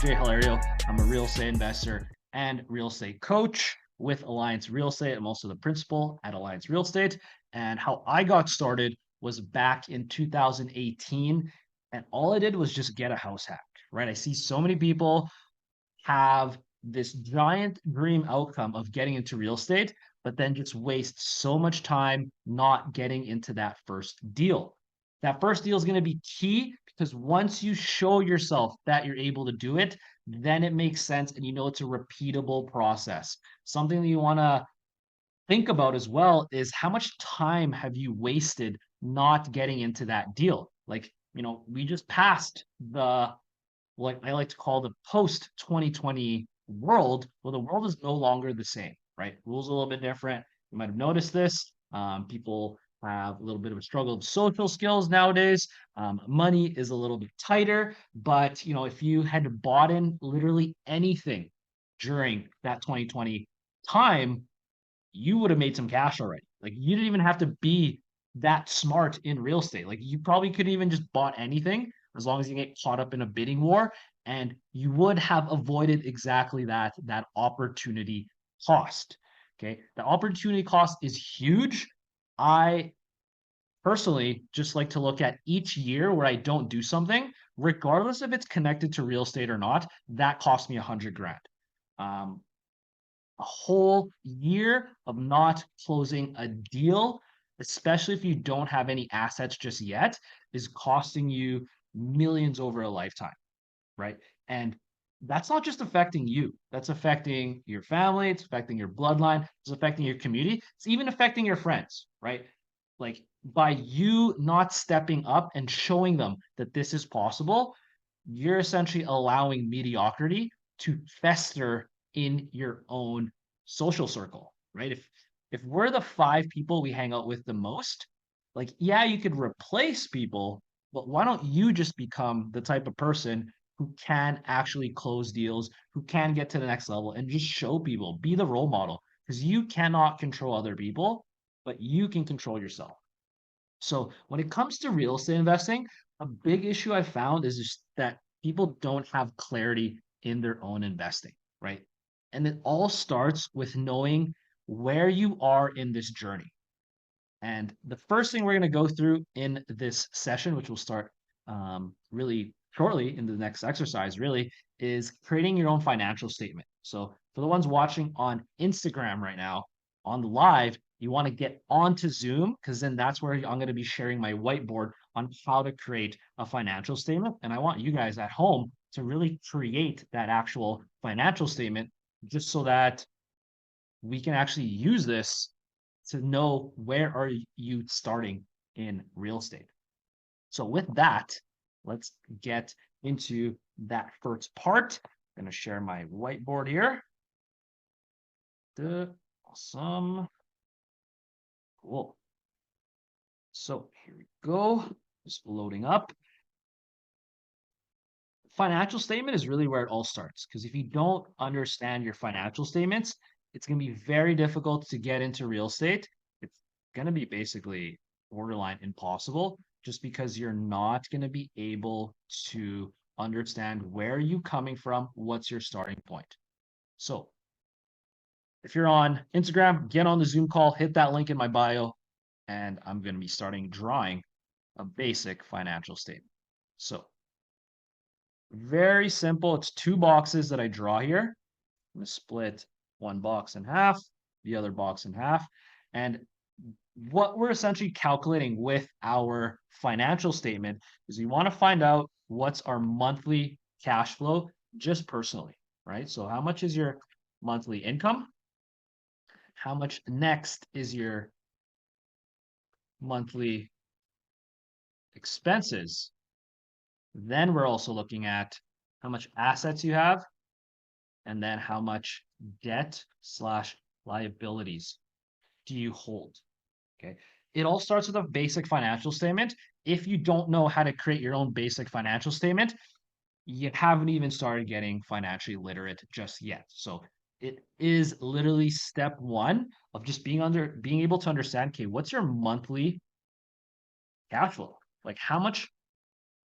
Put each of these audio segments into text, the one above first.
Jay Hilario. I'm a real estate investor and real estate coach with Alliance Real Estate. I'm also the principal at Alliance Real Estate. And how I got started was back in 2018. And all I did was just get a house hack, right? I see so many people have this giant dream outcome of getting into real estate, but then just waste so much time not getting into that first deal. That first deal is going to be key because once you show yourself that you're able to do it, then it makes sense and you know it's a repeatable process. Something that you want to think about as well is how much time have you wasted not getting into that deal? Like, we just passed the what I like to call the post 2020 world. Well, the world is no longer the same, right? Rules are a little bit different. You might have noticed this. People have a little bit of a struggle with social skills nowadays. Money is a little bit tighter, but if you had bought in literally anything during that 2020 time, you would have made some cash already. Like you didn't even have to be that smart in real estate. Like you probably could even just bought anything as long as you get caught up in a bidding war, and you would have avoided exactly that opportunity cost. Okay, the opportunity cost is huge. I personally just like to look at each year where I don't do something, regardless if it's connected to real estate or not. That cost me 100 grand. Um, a whole year of not closing a deal, especially if you don't have any assets just yet, is costing you millions over a lifetime, right? And that's not just affecting you, that's affecting your family, it's affecting your bloodline, it's affecting your community, it's even affecting your friends, right? Like by you not stepping up and showing them that this is possible, you're essentially allowing mediocrity to fester in your own social circle, right? If we're the five people we hang out with the most, like yeah, you could replace people, but why don't you just become the type of person who can actually close deals, who can get to the next level and just show people, be the role model, because you cannot control other people, but you can control yourself. So when it comes to real estate investing, a big issue I found is just that people don't have clarity in their own investing, right? And it all starts with knowing where you are in this journey. And the first thing we're going to go through in this session, which will start really shortly in the next exercise, really, is creating your own financial statement. So for the ones watching on Instagram right now, on the live, you want to get onto Zoom because then that's where I'm going to be sharing my whiteboard on how to create a financial statement. And I want you guys at home to really create that actual financial statement just so that we can actually use this to know where are you starting in real estate. So with that, let's get into that first part. I'm going to share my whiteboard here. Awesome. Cool. So here we go. Just loading up. Financial statement is really where it all starts because if you don't understand your financial statements, it's going to be very difficult to get into real estate. It's going to be basically borderline impossible just because you're not going to be able to understand where you coming from, what's your starting point. So if you're on Instagram, get on the Zoom call, hit that link in my bio, and I'm going to be starting drawing a basic financial statement. So very simple. It's two boxes that I draw here. I'm going to split one box in half, the other box in half. And what we're essentially calculating with our financial statement is we want to find out what's our monthly cash flow just personally, right? So how much is your monthly income? How much next is your monthly expenses? Then we're also looking at how much assets you have and then how much debt slash liabilities do you hold? Okay. It all starts with a basic financial statement. If you don't know how to create your own basic financial statement, you haven't even started getting financially literate just yet. So it is literally step one of just being able to understand, okay, what's your monthly cash flow? Like how much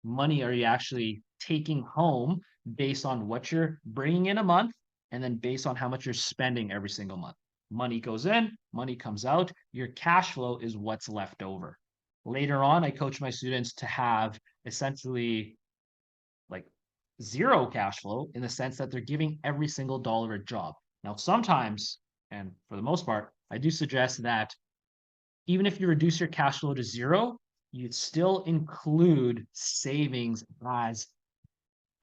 money are you actually taking home based on what you're bringing in a month and then based on how much you're spending every single month. Money goes in, money comes out. Your cash flow is what's left over. Later on, I coach my students to have essentially like zero cash flow in the sense that they're giving every single dollar a job. Now, sometimes, and for the most part, I do suggest that even if you reduce your cash flow to zero, you'd still include savings as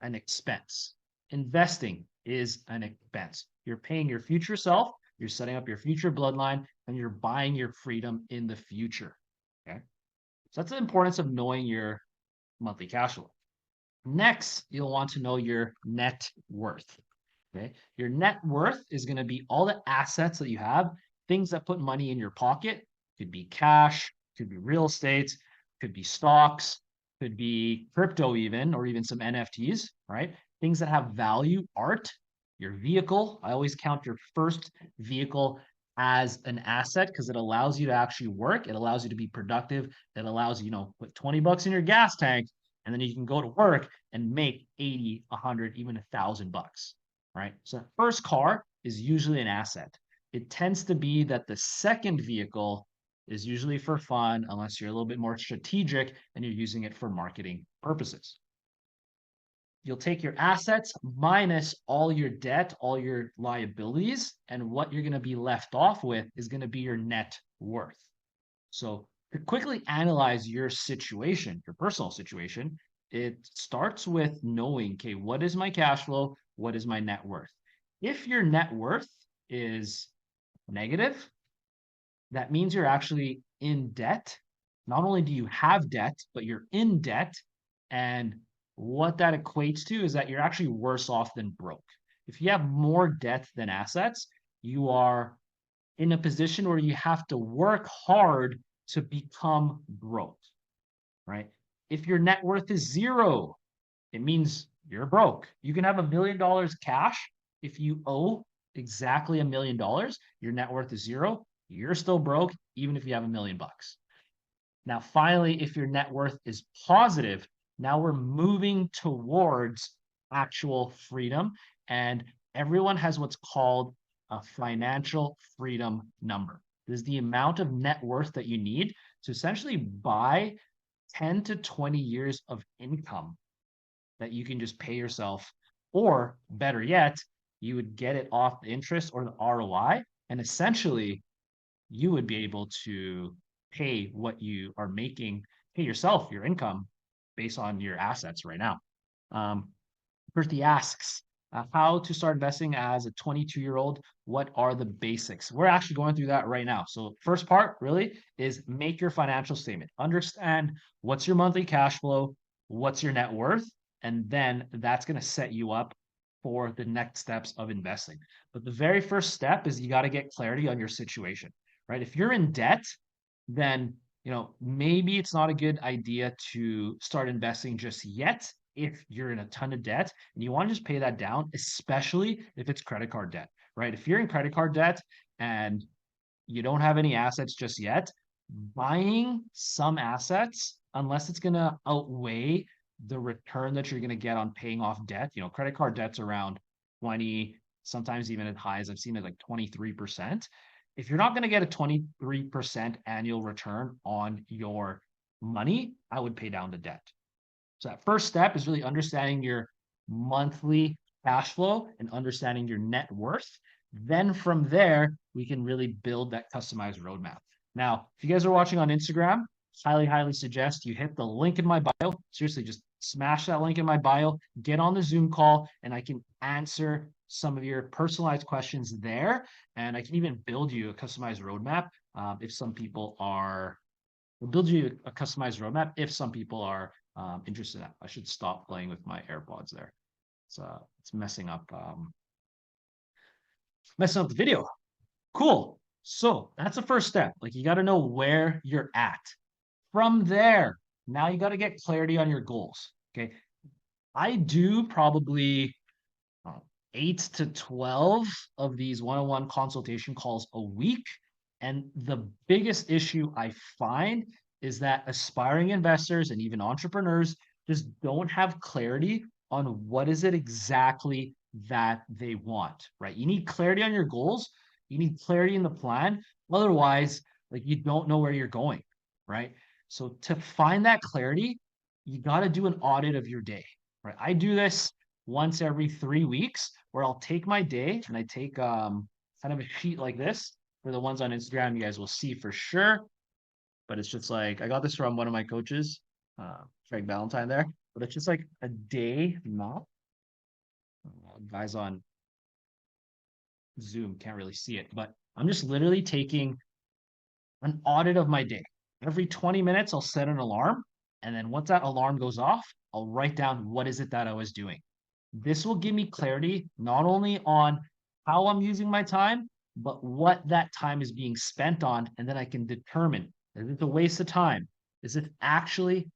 an expense. Investing is an expense. You're paying your future self, you're setting up your future bloodline, and you're buying your freedom in the future. Okay. So that's the importance of knowing your monthly cash flow. Next, you'll want to know your net worth. Okay. Your net worth is going to be all the assets that you have, things that put money in your pocket. Could be cash, could be real estate, could be stocks, could be crypto even, or even some NFTs, right? Things that have value, art, your vehicle. I always count your first vehicle as an asset because it allows you to actually work. It allows you to be productive. It allows you, put 20 bucks in your gas tank and then you can go to work and make 80, 100, even 1,000 bucks, right? So the first car is usually an asset. It tends to be that the second vehicle is usually for fun, unless you're a little bit more strategic and you're using it for marketing purposes. You'll take your assets minus all your debt, all your liabilities, and what you're going to be left off with is going to be your net worth. So to quickly analyze your situation, your personal situation, it starts with knowing, okay, what is my cash flow? What is my net worth? If your net worth is negative, that means you're actually in debt. Not only do you have debt, but you're in debt. And what that equates to is that you're actually worse off than broke. If you have more debt than assets, you are in a position where you have to work hard to become broke, right? If your net worth is zero, it means you're broke. You can have $1 million cash. If you owe exactly $1 million, your net worth is zero. You're still broke, even if you have $1 million bucks. Now, finally, if your net worth is positive, now we're moving towards actual freedom. And everyone has what's called a financial freedom number. This is the amount of net worth that you need to essentially buy 10 to 20 years of income that you can just pay yourself, or better yet, you would get it off the interest or the ROI, and essentially you would be able to pay what you are making, pay yourself your income based on your assets right now. Bertie asks, how to start investing as a 22-year-old? What are the basics? We're actually going through that right now. So first part really is make your financial statement. Understand what's your monthly cash flow, what's your net worth, and then that's going to set you up for the next steps of investing. But the very first step is you got to get clarity on your situation, right? If you're in debt, then maybe it's not a good idea to start investing just yet if you're in a ton of debt and you want to just pay that down, especially if it's credit card debt, right? If you're in credit card debt and you don't have any assets just yet, buying some assets, unless it's going to outweigh the return that you're going to get on paying off debt, credit card debt's around 20, sometimes even as high as I've seen it like 23%. If you're not going to get a 23% annual return on your money, I would pay down the debt. So that first step is really understanding your monthly cash flow and understanding your net worth. Then from there, we can really build that customized roadmap. Now, if you guys are watching on Instagram, highly, highly suggest you hit the link in my bio. Seriously, just smash that link in my bio, get on the Zoom call, and I can answer some of your personalized questions there. And I can even build you a customized roadmap if some people are, we'll build you a customized roadmap if some people are interested in that. I should stop playing with my AirPods there. It's messing up the video. Cool. So that's the first step. Like you got to know where you're at. From there, now you got to get clarity on your goals. Okay. I do probably 8 to 12 of these one-on-one consultation calls a week. And the biggest issue I find is that aspiring investors and even entrepreneurs just don't have clarity on what is it exactly that they want, right? You need clarity on your goals. You need clarity in the plan. Otherwise, like you don't know where you're going, right? So to find that clarity, you got to do an audit of your day, right? I do this once every 3 weeks where I'll take my day and I take kind of a sheet like this. For the ones on Instagram, you guys will see for sure. But it's just like I got this from one of my coaches, Craig Valentine there. But it's just like a day map. Guys on Zoom can't really see it, but I'm just literally taking an audit of my day. Every 20 minutes, I'll set an alarm. And then once that alarm goes off, I'll write down what is it that I was doing. This will give me clarity not only on how I'm using my time, but what that time is being spent on. And then I can determine, is it a waste of time? Is it actually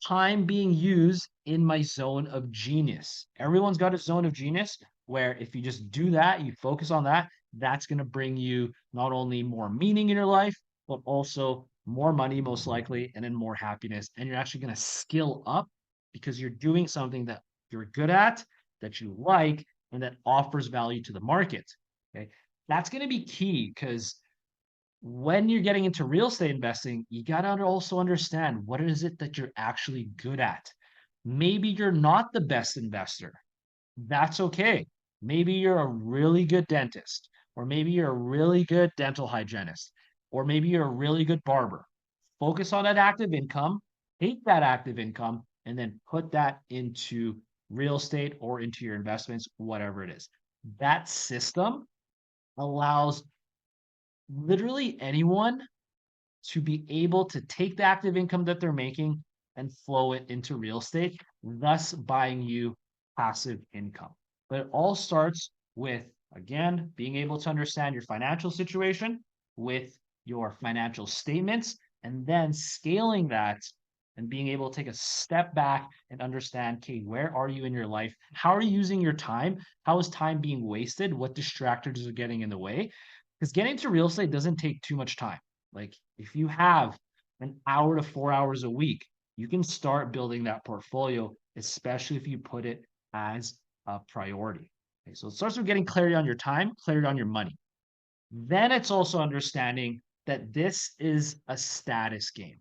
time being used in my zone of genius? Everyone's got a zone of genius where if you just do that, you focus on that, that's going to bring you not only more meaning in your life, but also more money, most likely, and then more happiness. And you're actually going to skill up because you're doing something that you're good at, that you like, and that offers value to the market. Okay. That's going to be key because when you're getting into real estate investing, you got to also understand what is it that you're actually good at. Maybe you're not the best investor. That's okay. Maybe you're a really good dentist, or maybe you're a really good dental hygienist, or maybe you're a really good barber. Focus on that active income, take that active income, and then put that into real estate or into your investments, whatever it is. That system allows literally anyone to be able to take the active income that they're making and flow it into real estate, thus buying you passive income. But it all starts with, again, being able to understand your financial situation with your financial statements and then scaling that and being able to take a step back and understand, okay, where are you in your life? How are you using your time? How is time being wasted? What distractors are getting in the way? Because getting into real estate doesn't take too much time. Like if you have an hour to 4 hours a week, you can start building that portfolio, especially if you put it as a priority. Okay, so it starts with getting clarity on your time, clarity on your money. Then it's also understanding that this is a status game,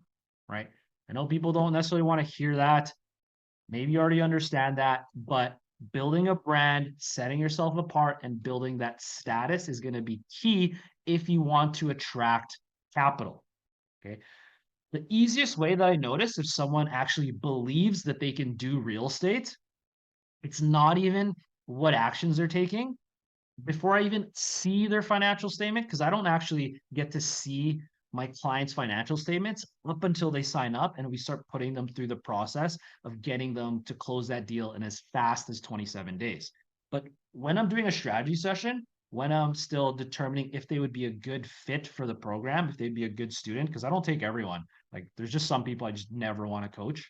right? I know people don't necessarily want to hear that. Maybe you already understand that, but building a brand, setting yourself apart, and building that status is going to be key if you want to attract capital. Okay. The easiest way that I notice if someone actually believes that they can do real estate, it's not even what actions they're taking, before I even see their financial statement, because I don't actually get to see my clients' financial statements up until they sign up and we start putting them through the process of getting them to close that deal in as fast as 27 days. But when I'm doing a strategy session, when I'm still determining if they would be a good fit for the program, if they'd be a good student, because I don't take everyone. Like there's just some people I just never want to coach.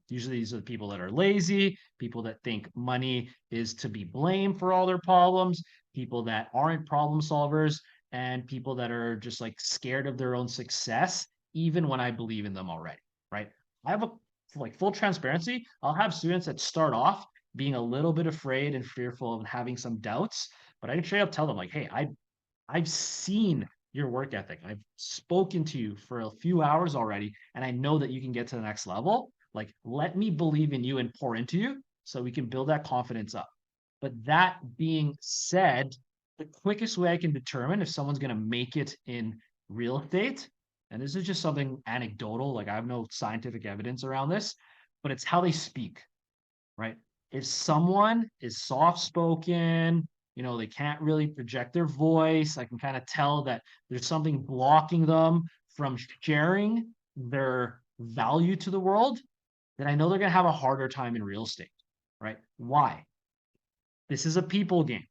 Usually these are the people that are lazy, people that think money is to be blamed for all their problems, people that aren't problem solvers, and people that are just like scared of their own success, even when I believe in them already, right? I have a like full transparency. I'll have students that start off being a little bit afraid and fearful of having some doubts, but I can straight up tell them like, hey, I've seen your work ethic. I've spoken to you for a few hours already, and I know that you can get to the next level. Like, let me believe in you and pour into you so we can build that confidence up. But that being said, the quickest way I can determine if someone's going to make it in real estate, and this is just something anecdotal, like I have no scientific evidence around this, but it's how they speak, right? If someone is soft spoken, they can't really project their voice. I can kind of tell that there's something blocking them from sharing their value to the world, then I know they're going to have a harder time in real estate, right? Why? This is a people game.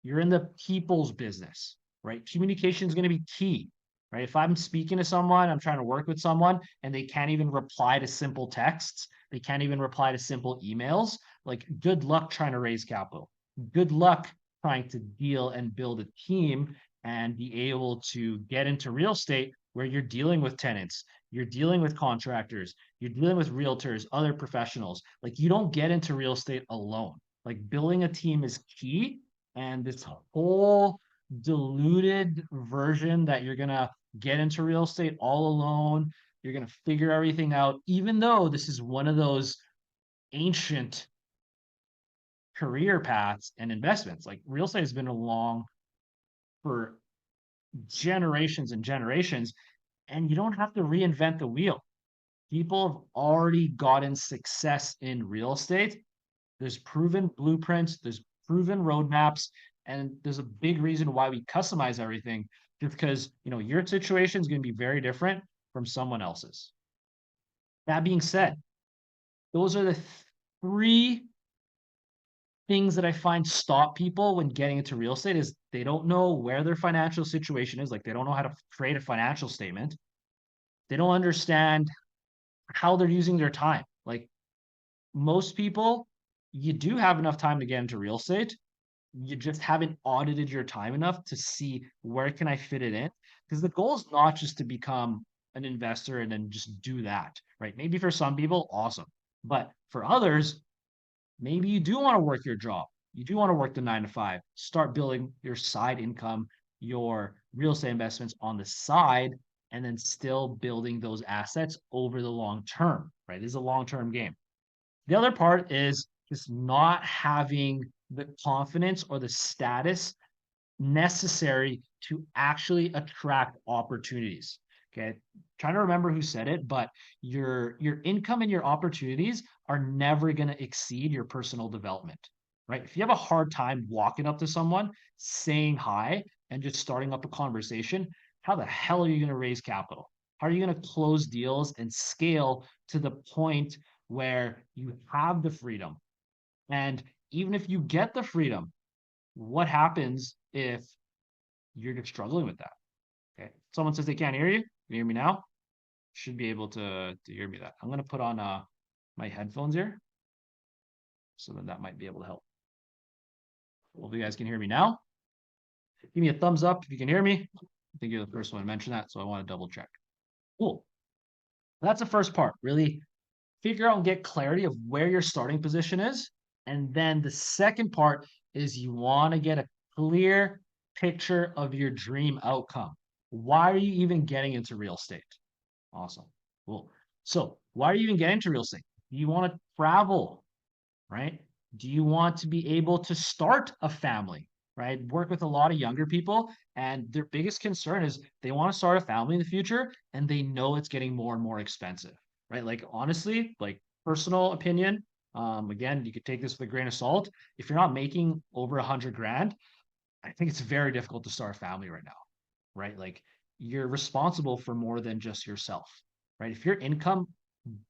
You're in the people's business, right? Communication is going to be key, right? If I'm speaking to someone, I'm trying to work with someone, and they can't even reply to simple texts, they can't even reply to simple emails, like good luck trying to raise capital. Good luck trying to deal and build a team and be able to get into real estate where you're dealing with tenants, you're dealing with contractors, you're dealing with realtors, other professionals. Like you don't get into real estate alone. Like building a team is key. And this whole diluted version that you're gonna get into real estate all alone, you're gonna figure everything out, even though this is one of those ancient career paths and investments. Like real estate has been along for generations and generations, and you don't have to reinvent the wheel. People have already gotten success in real estate. There's proven blueprints, there's proven roadmaps, and there's a big reason why we customize everything, just because your situation is going to be very different from someone else's. That being said, those are the three things that I find stop people when getting into real estate is they don't know where their financial situation is. Like they don't know how to create a financial statement. They don't understand how they're using their time. Like most people, you do have enough time to get into real estate. You just haven't audited your time enough to see where can I fit it in. Because the goal is not just to become an investor and then just do that, right? Maybe for some people, awesome. But for others, maybe you do want to work your job. You do want to work the 9 to 5, start building your side income, your real estate investments on the side, and then still building those assets over the long term, right? This is a long-term game. The other part is just not having the confidence or the status necessary to actually attract opportunities. Okay. Trying to remember who said it, but your income and your opportunities are never going to exceed your personal development. Right? If you have a hard time walking up to someone, saying hi, and just starting up a conversation, how the hell are you going to raise capital? How are you going to close deals and scale to the point where you have the freedom? And even if you get the freedom, what happens if you're just struggling with that? Okay. Someone says they can't hear you. Can you hear me now? Should be able to hear me that. I'm gonna put on my headphones here. So then that might be able to help. Hope you guys can hear me now. Give me a thumbs up if you can hear me. I think you're the first one to mention that, so I want to double check. Cool. That's the first part. Really figure out and get clarity of where your starting position is. And then the second part is you want to get a clear picture of your dream outcome. Why are you even getting into real estate? Awesome. Cool. So why are you even getting into real estate? Do you want to travel, right? Do you want to be able to start a family, right? Work with a lot of younger people, and their biggest concern is they want to start a family in the future, and they know it's getting more and more expensive, right? Like honestly, like personal opinion, again, you could take this with a grain of salt. If you're not making over 100 grand, I think it's very difficult to start a family right now, right? Like you're responsible for more than just yourself, right? If your income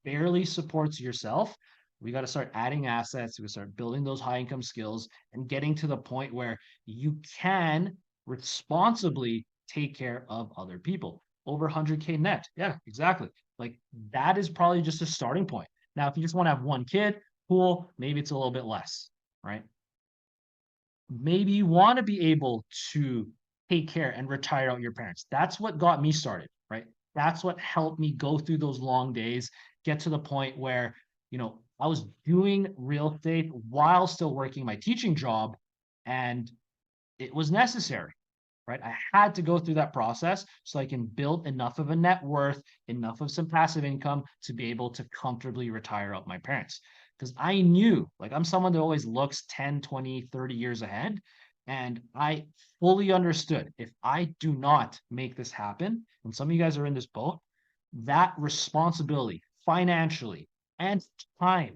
barely supports yourself, we got to start adding assets. We start building those high income skills and getting to the point where you can responsibly take care of other people. Over 100K net. Yeah, exactly. Like that is probably just a starting point. Now, if you just want to have one kid, cool, maybe it's a little bit less, right? Maybe you want to be able to take care and retire out your parents. That's what got me started, right? That's what helped me go through those long days, get to the point where, I was doing real estate while still working my teaching job, and it was necessary, right? I had to go through that process so I can build enough of a net worth, enough of some passive income to be able to comfortably retire out my parents. Because I knew, like, I'm someone that always looks 10, 20, 30 years ahead. And I fully understood if I do not make this happen, and some of you guys are in this boat, that responsibility financially and time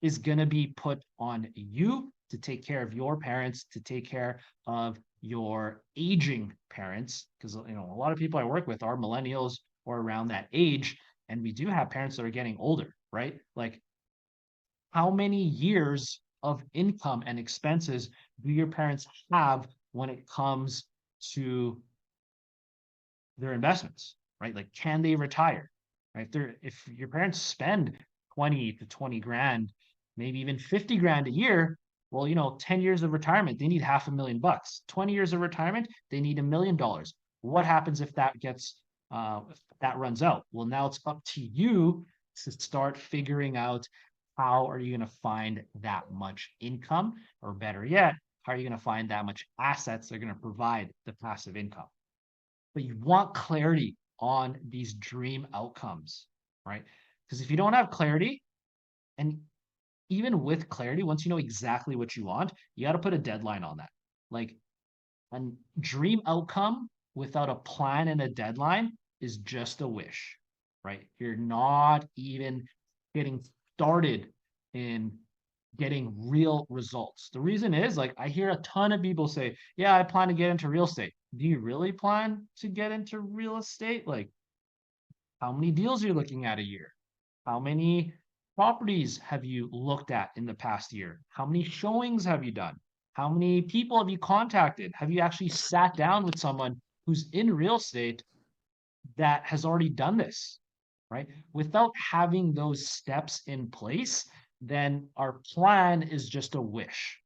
is going to be put on you to take care of your parents, to take care of your aging parents, because a lot of people I work with are millennials or around that age, and we do have parents that are getting older, right? Like, how many years of income and expenses do your parents have when it comes to their investments, right? Like, can they retire, right? If your parents spend 20 to 20 grand, maybe even 50 grand a year, well, 10 years of retirement, they need $500,000. 20 years of retirement, they need $1 million. What happens if that gets if that runs out. Well, now it's up to you to start figuring out how are you going to find that much income, or better yet, how are you going to find that much assets that are going to provide the passive income. But you want clarity on these dream outcomes, right? Because if you don't have clarity, and even with clarity, once you know exactly what you want, you got to put a deadline on that. Like a dream outcome without a plan and a deadline is just a wish, right? You're not even getting started in getting real results. The reason is, like, I hear a ton of people say, yeah, I plan to get into real estate. Do you really plan to get into real estate? Like, how many deals are you looking at a year? How many properties have you looked at in the past year? How many showings have you done? How many people have you contacted? Have you actually sat down with someone who's in real estate that has already done this, right? Without having those steps in place, then our plan is just a wish.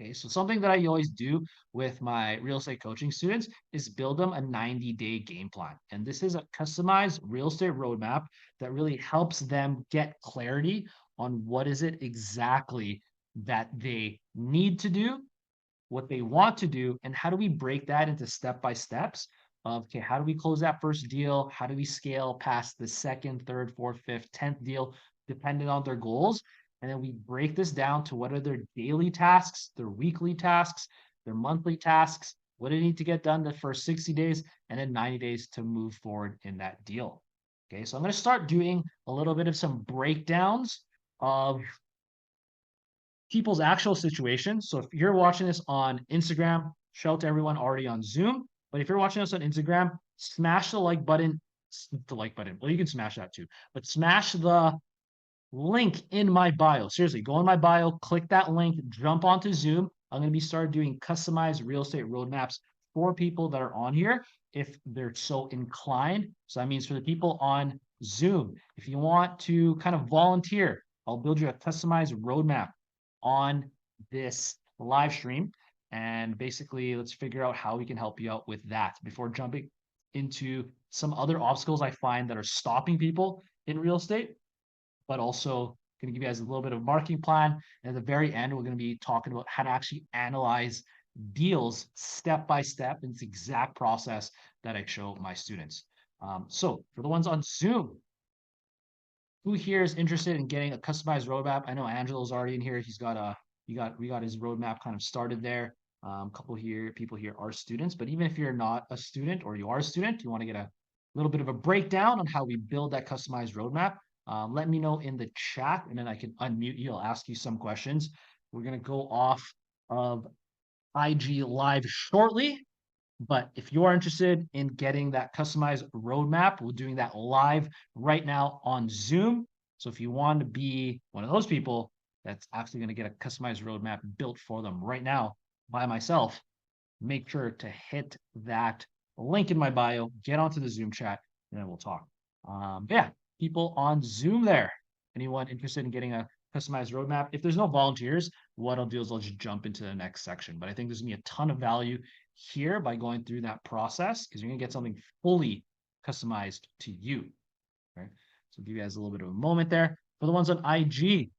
Okay, so something that I always do with my real estate coaching students is build them a 90-day game plan. And this is a customized real estate roadmap that really helps them get clarity on what is it exactly that they need to do, what they want to do, and how do we break that into step by steps of, okay, how do we close that first deal? How do we scale past the second, third, fourth, fifth, 10th deal, depending on their goals? And then we break this down to what are their daily tasks, their weekly tasks, their monthly tasks, what do they need to get done the first 60 days, and then 90 days to move forward in that deal. Okay, so I'm going to start doing a little bit of some breakdowns of people's actual situations. So if you're watching this on Instagram, shout out to everyone already on Zoom. But if you're watching us on Instagram, smash the like button. The like button. Well, you can smash that too. But smash the link in my bio. Seriously, go in my bio, click that link, jump onto Zoom. I'm going to be started doing customized real estate roadmaps for people that are on here if they're so inclined. So that means for the people on Zoom, if you want to kind of volunteer, I'll build you a customized roadmap on this live stream. And basically, let's figure out how we can help you out with that before jumping into some other obstacles I find that are stopping people in real estate, but also going to give you guys a little bit of a marketing plan. And at the very end, we're going to be talking about how to actually analyze deals step by step in this exact process that I show my students. So for the ones on Zoom, who here is interested in getting a customized roadmap? I know Angelo's already in here. He's got we got his roadmap kind of started there. A couple here, people here are students, but even if you're not a student or you are a student, you want to get a little bit of a breakdown on how we build that customized roadmap. Let me know in the chat, and then I can unmute you. I'll ask you some questions. We're gonna go off of IG Live shortly, but if you are interested in getting that customized roadmap, we're doing that live right now on Zoom. So if you want to be one of those people that's actually going to get a customized roadmap built for them right now by myself, make sure to hit that link in my bio, get onto the Zoom chat, and then we'll talk. Yeah, people on Zoom there. Anyone interested in getting a customized roadmap? If there's no volunteers, what I'll do is I'll just jump into the next section. But I think there's gonna be a ton of value here by going through that process because you're gonna get something fully customized to you. Right. So give you guys a little bit of a moment there. For the ones on IG,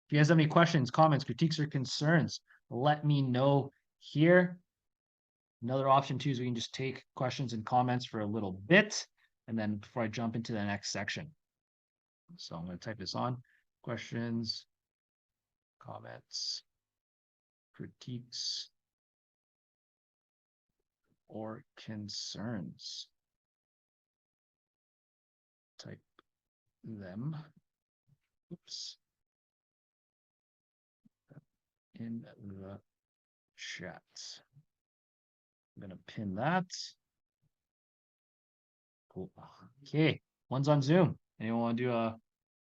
if you guys have any questions, comments, critiques, or concerns, let me know here. Another option too is we can just take questions and comments for a little bit, and then before I jump into the next section. So I'm going to type this on: questions, comments, critiques, or concerns. Type them. Oops. In the chat. I'm going to pin that. Cool. Okay. One's on Zoom. Anyone want to do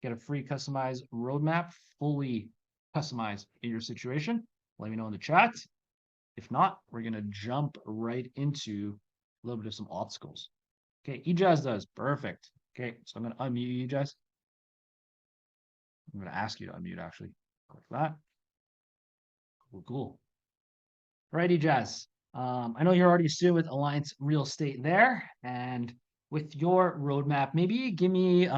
get a free customized roadmap, fully customized in your situation? Let me know in the chat. If not, we're going to jump right into a little bit of some obstacles. Okay, Ejaz does. Perfect. Okay, so I'm going to unmute you, Ejaz. I'm going to ask you to unmute, actually. Click that. Cool, cool. All right, Ejaz. I know you're already student with Alliance Real Estate there, and with your roadmap, maybe give me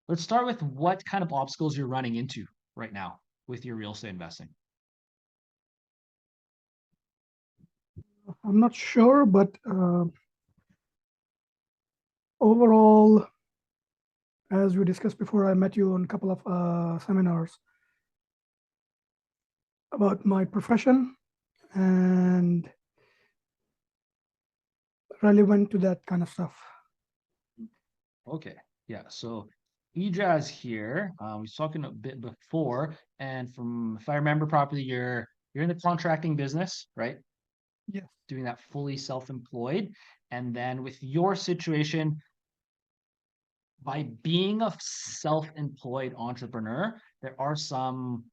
let's start with what kind of obstacles you're running into right now with your real estate investing. I'm not sure, but overall, as we discussed before, I met you on a couple of seminars about my profession and relevant to that kind of stuff. Okay, yeah. So Ejaz here, we was talking a bit before, and from if I remember properly, you're in the contracting business, right? Yes. Doing that fully self-employed, and then with your situation, by being a self-employed entrepreneur, there are some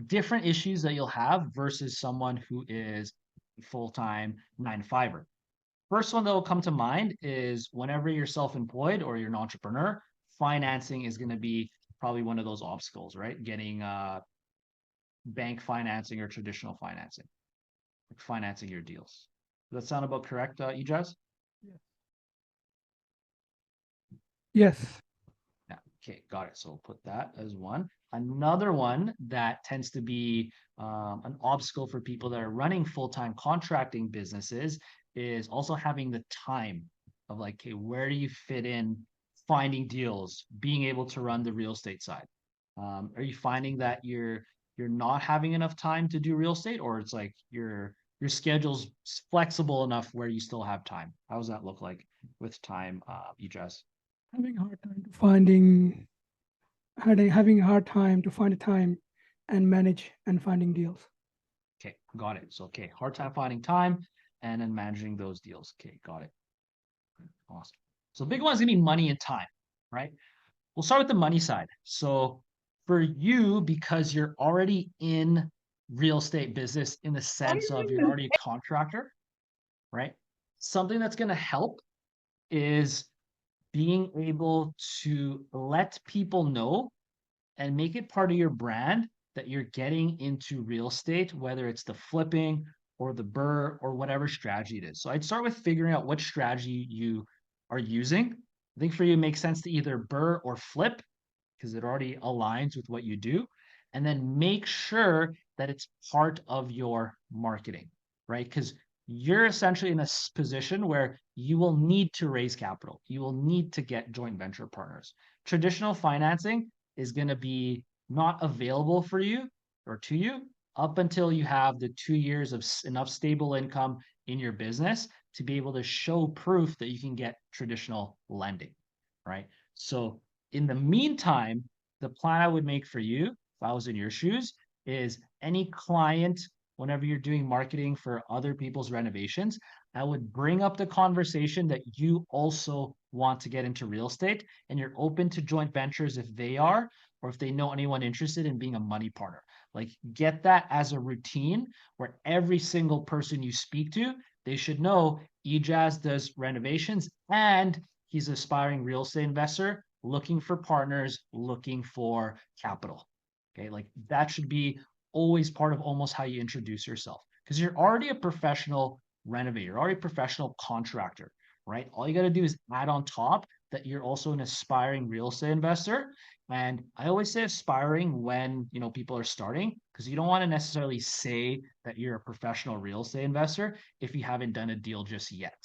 different issues that you'll have versus someone who is full-time 9 to 5er. First one that will come to mind is whenever you're self-employed or you're an entrepreneur, financing is going to be probably one of those obstacles, right? Getting bank financing or traditional financing, like financing your deals. Does that sound about correct, Ejaz? Yes. Yeah. Okay, got it. So we'll put that as one. Another one that tends to be an obstacle for people that are running full-time contracting businesses is also having the time of like, okay, where do you fit in finding deals, being able to run the real estate side? Are you finding that you're not having enough time to do real estate, or it's like your schedule's flexible enough where you still have time? How does that look like with time, Ejaz? Having a hard time to finding, having a hard time to find a time and manage and finding deals. Okay, got it. So, okay, hard time finding time and then managing those deals. Okay, got it. Awesome. So, the big one's gonna be money and time, right? We'll start with the money side. So, for you, because you're already in real estate business in the sense of you're already a contractor, right? Something that's gonna help is being able to let people know and make it part of your brand that you're getting into real estate, whether it's the flipping or the BRRRR or whatever strategy it is. So I'd start with figuring out what strategy you are using. I think for you, it makes sense to either BRRRR or flip because it already aligns with what you do. And then make sure that it's part of your marketing, right? Because you're essentially in a position where you will need to raise capital. You will need to get joint venture partners. Traditional financing is going to be not available for you or to you up until you have the 2 years of enough stable income in your business to be able to show proof that you can get traditional lending, right? So in the meantime, the plan I would make for you, if I was in your shoes, is any client, whenever you're doing marketing for other people's renovations, I would bring up the conversation that you also want to get into real estate and you're open to joint ventures if they are, or if they know anyone interested in being a money partner. Like get that as a routine where every single person you speak to, they should know Ejaz does renovations and he's an aspiring real estate investor looking for partners, looking for capital. Okay, like that should be always part of almost how you introduce yourself because you're already a professional renovator, you're already a professional contractor, right? All you got to do is add on top that you're also an aspiring real estate investor. And I always say aspiring when, people are starting because you don't want to necessarily say that you're a professional real estate investor if you haven't done a deal just yet.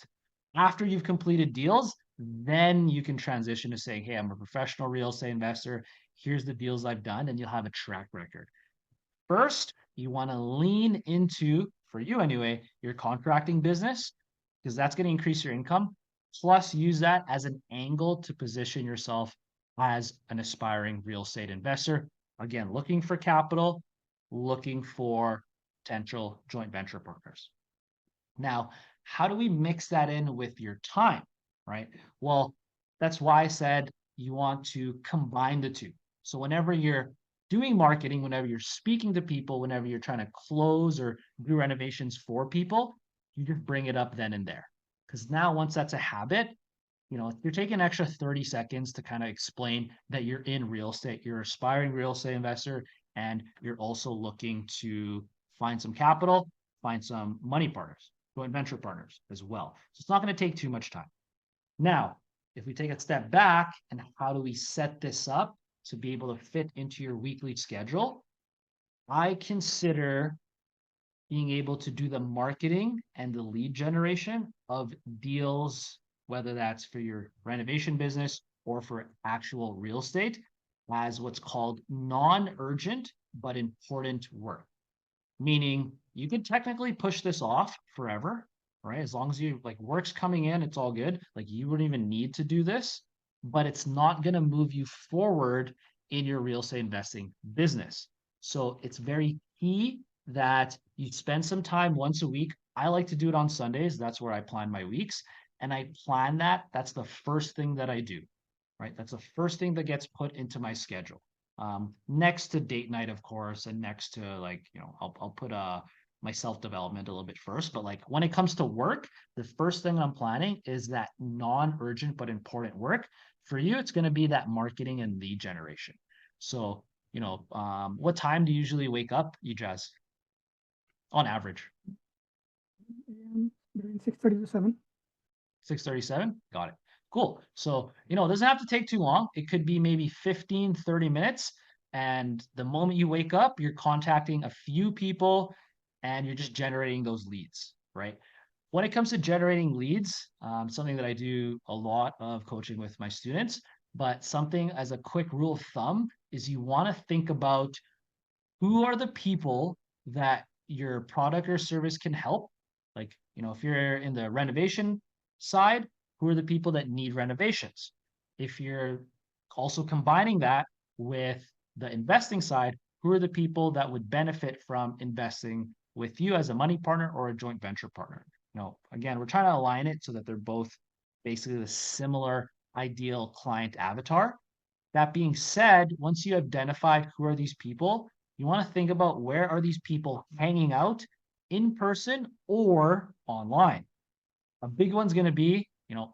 After you've completed deals, then you can transition to saying, hey, I'm a professional real estate investor. Here's the deals I've done, and you'll have a track record. First, you want to lean into, for you anyway, your contracting business, because that's going to increase your income. Plus, use that as an angle to position yourself as an aspiring real estate investor. Again, looking for capital, looking for potential joint venture partners. Now, how do we mix that in with your time, right? Well, that's why I said you want to combine the two. So whenever you're doing marketing, whenever you're speaking to people, whenever you're trying to close or do renovations for people, you just bring it up then and there. Because now once that's a habit, you're taking an extra 30 seconds to kind of explain that you're in real estate, you're an aspiring real estate investor, and you're also looking to find some capital find some money partners, joint venture partners as well. So it's not going to take too much time. Now, if we take a step back and how do we set this up to be able to fit into your weekly schedule, I consider being able to do the marketing and the lead generation of deals, whether that's for your renovation business or for actual real estate, as what's called non-urgent but important work. Meaning you could technically push this off forever, right? As long as you like work's coming in, it's all good. Like you wouldn't even need to do this, but it's not going to move you forward in your real estate investing business. So it's very key that you spend some time once a week. I like to do it on Sundays. That's where I plan my weeks. And I plan that. That's the first thing that I do, right? That's the first thing that gets put into my schedule. Next to date night, of course, and next to like, I'll put my self-development a little bit first. But like when it comes to work, the first thing I'm planning is that non-urgent but important work. For you, it's going to be that marketing and lead generation. So, what time do you usually wake up, you Jazz, on average? Between 6:30 to 7. 6:37? Got it. Cool. So, it doesn't have to take too long. It could be maybe 15, 30 minutes. And the moment you wake up, you're contacting a few people and you're just generating those leads, right? When it comes to generating leads, something that I do a lot of coaching with my students, but something as a quick rule of thumb is you want to think about who are the people that your product or service can help. Like, if you're in the renovation side, who are the people that need renovations? If you're also combining that with the investing side, who are the people that would benefit from investing with you as a money partner or a joint venture partner? Again, we're trying to align it so that they're both basically the similar ideal client avatar. That being said, once you identified who are these people, you want to think about where are these people hanging out in person or online. A big one's going to be,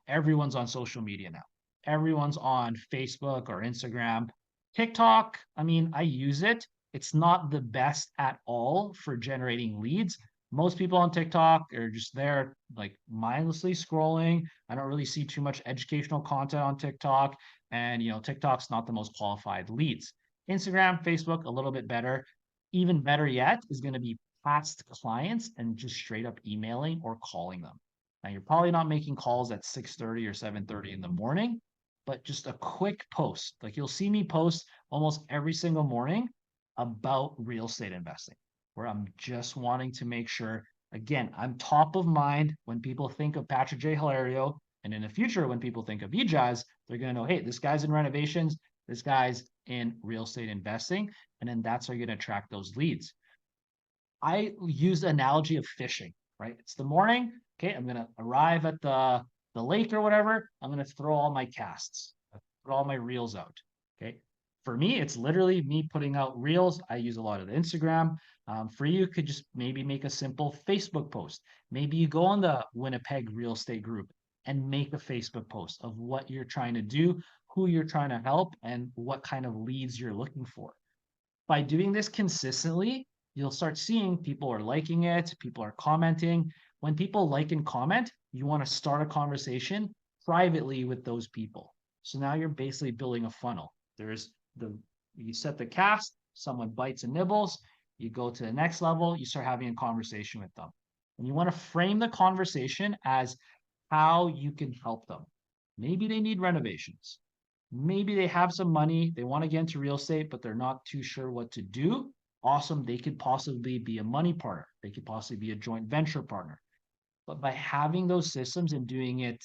everyone's on social media now. Everyone's on Facebook or Instagram. TikTok, I mean, I use it. It's not the best at all for generating leads. Most people on TikTok are just there, like mindlessly scrolling. I don't really see too much educational content on TikTok. And, TikTok's not the most qualified leads. Instagram, Facebook, a little bit better. Even better yet is going to be past clients and just straight up emailing or calling them. Now you're probably not making calls at 6:30 or 7:30 in the morning, but just a quick post. Like you'll see me post almost every single morning about real estate investing, where I'm just wanting to make sure, again, I'm top of mind when people think of Patrick J. Hilario. And in the future, when people think of EJAZ, they're going to know, hey, this guy's in renovations, this guy's in real estate investing. And then that's how you're going to attract those leads. I use the analogy of fishing, right? It's the morning. Okay, I'm gonna arrive at the lake or whatever. I'm gonna throw all my casts, throw all my reels out. Okay. For me, it's literally me putting out reels. I use a lot of the Instagram. For you, could just maybe make a simple Facebook post. Maybe you go on the Winnipeg real estate group and make a Facebook post of what you're trying to do, who you're trying to help, and what kind of leads you're looking for. By doing this consistently, you'll start seeing people are liking it, people are commenting. When people like and comment, you want to start a conversation privately with those people. So now you're basically building a funnel. You set the cast, someone bites and nibbles, you go to the next level, you start having a conversation with them. And you want to frame the conversation as how you can help them. Maybe they need renovations. Maybe they have some money, they want to get into real estate, but they're not too sure what to do. Awesome. They could possibly be a money partner. They could possibly be a joint venture partner. But by having those systems and doing it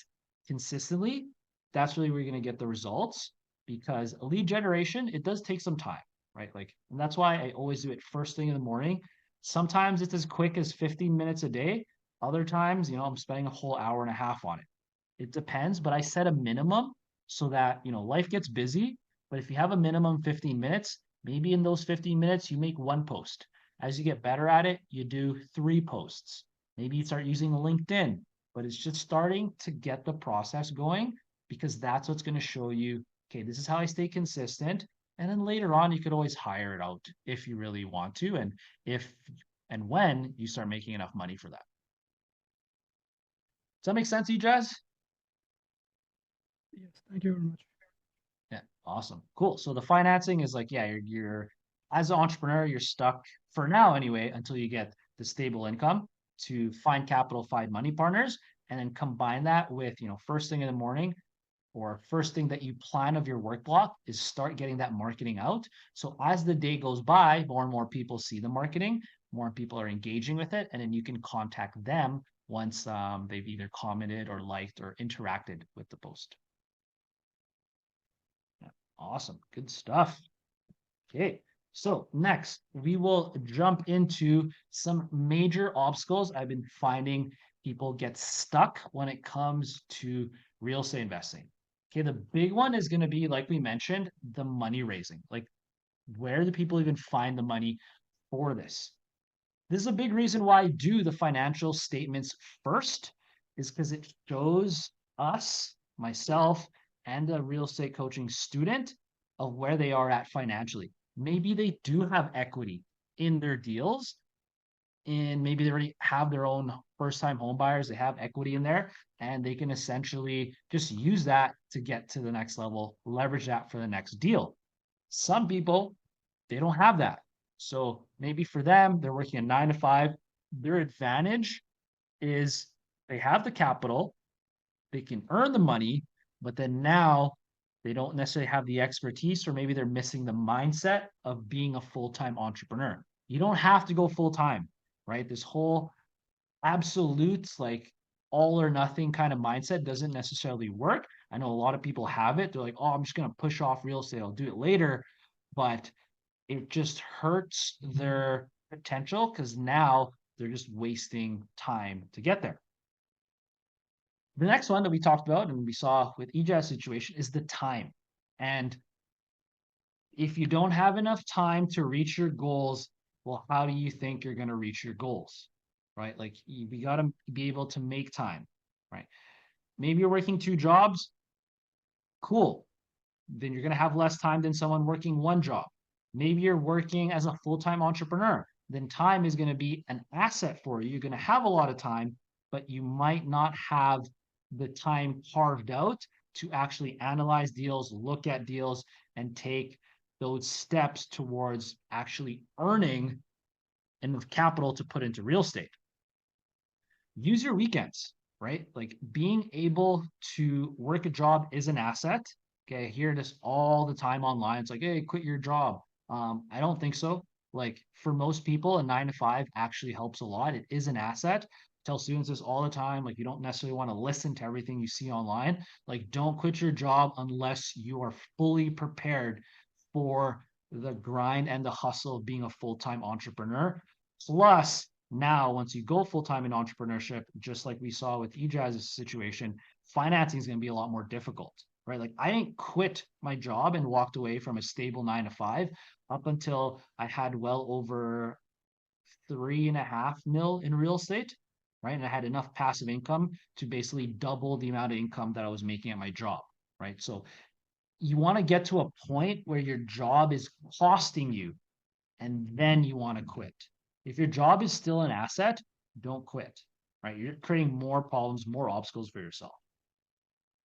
consistently, that's really where you're going to get the results, because a lead generation, it does take some time, right? Like, and that's why I always do it first thing in the morning. Sometimes it's as quick as 15 minutes a day. Other times, I'm spending a whole hour and a half on it. It depends, but I set a minimum so that, life gets busy. But if you have a minimum 15 minutes, maybe in those 15 minutes, you make one post. As you get better at it, you do 3 posts. Maybe you start using LinkedIn, but it's just starting to get the process going, because that's what's going to show you, okay, this is how I stay consistent. And then later on, you could always hire it out if you really want to. And if and when you start making enough money for that. Does that make sense to you, Jazz? Yes, thank you very much. Yeah, awesome. Cool. So the financing is like, yeah, you're as an entrepreneur, you're stuck for now anyway, until you get the stable income to find capital, find money partners, and then combine that with, first thing in the morning or first thing that you plan of your work block is start getting that marketing out. So as the day goes by, more and more people see the marketing, more people are engaging with it, and then you can contact them once they've either commented or liked or interacted with the post. Yeah, awesome. Good stuff. Okay. So next, we will jump into some major obstacles I've been finding people get stuck when it comes to real estate investing. Okay, the big one is going to be, like we mentioned, the money raising. Like, where do people even find the money for this? This is a big reason why I do the financial statements first, is because it shows us, myself, and a real estate coaching student of where they are at financially. Maybe they do have equity in their deals, and maybe they already have their own first time home buyers, they have equity in there, and they can essentially just use that to get to the next level, leverage that for the next deal. Some people, they don't have that. So maybe for them, they're working a 9 to 5. Their advantage is they have the capital, they can earn the money, but then now they don't necessarily have the expertise, or maybe they're missing the mindset of being a full-time entrepreneur. You don't have to go full-time, right? This whole absolute, like, all or nothing kind of mindset doesn't necessarily work. I know a lot of people have it. They're like, oh, I'm just going to push off real estate, I'll do it later. But it just hurts their potential because now they're just wasting time to get there. The next one that we talked about and we saw with EJA's situation is the time. And if you don't have enough time to reach your goals, well, how do you think you're going to reach your goals? Right? Like, we got to be able to make time, right? Maybe you're working 2 jobs. Cool. Then you're going to have less time than someone working 1 job. Maybe you're working as a full-time entrepreneur. Then time is going to be an asset for you. You're going to have a lot of time, but you might not have the time carved out to actually analyze deals, look at deals, and take those steps towards actually earning enough capital to put into real estate. Use your weekends, right? Like, being able to work a job is an asset. Okay, I hear this all the time online. It's like, hey, quit your job. I don't think so. Like, for most people, a 9 to 5 actually helps a lot. It is an asset. I tell students this all the time. Like, you don't necessarily want to listen to everything you see online. Like, don't quit your job unless you are fully prepared for the grind and the hustle of being a full-time entrepreneur. Plus, now, once you go full-time in entrepreneurship, just like we saw with EJAZ's situation, financing is going to be a lot more difficult, right? Like, I didn't quit my job and walked away from a stable 9 to 5 up until I had well over 3.5 mil in real estate, right? And I had enough passive income to basically double the amount of income that I was making at my job, right? So you want to get to a point where your job is costing you, and then you want to quit. If your job is still an asset, don't quit, right? You're creating more problems, more obstacles for yourself.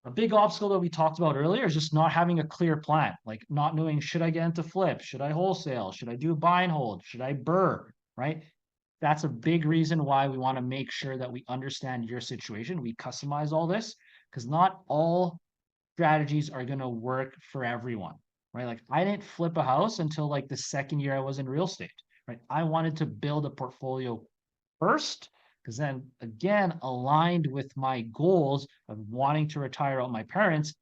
A big obstacle that we talked about earlier is just not having a clear plan, like not knowing, should I get into flip? Should I wholesale? Should I do a buy and hold? Should I burr, right? That's a big reason why we want to make sure that we understand your situation. We customize all this because not all strategies are going to work for everyone, right? Like, I didn't flip a house until like the second year I was in real estate, right? I wanted to build a portfolio first because then again, aligned with my goals of wanting to retire out my parents,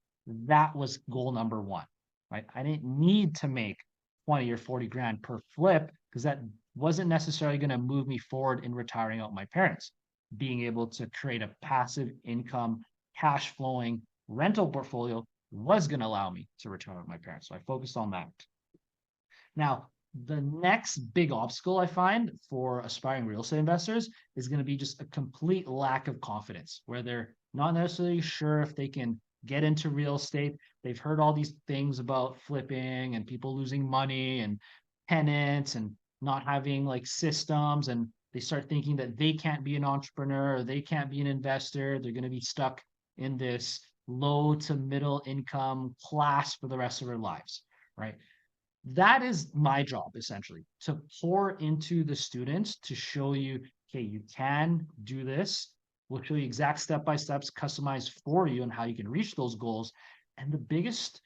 that was goal number one, right? I didn't need to make 20 or 40 grand per flip because that wasn't necessarily going to move me forward in retiring out my parents. Being able to create a passive income, cash flowing rental portfolio was going to allow me to retire with my parents. So I focused on that. Now, the next big obstacle I find for aspiring real estate investors is going to be just a complete lack of confidence, where they're not necessarily sure if they can get into real estate. They've heard all these things about flipping and people losing money and tenants and not having like systems, and they start thinking that they can't be an entrepreneur or they can't be an investor. They're going to be stuck in this low to middle income class for the rest of their lives, right? That is my job essentially, to pour into the students to show you, okay, you can do this. We'll show you exact step by steps customized for you and how you can reach those goals. And the biggest,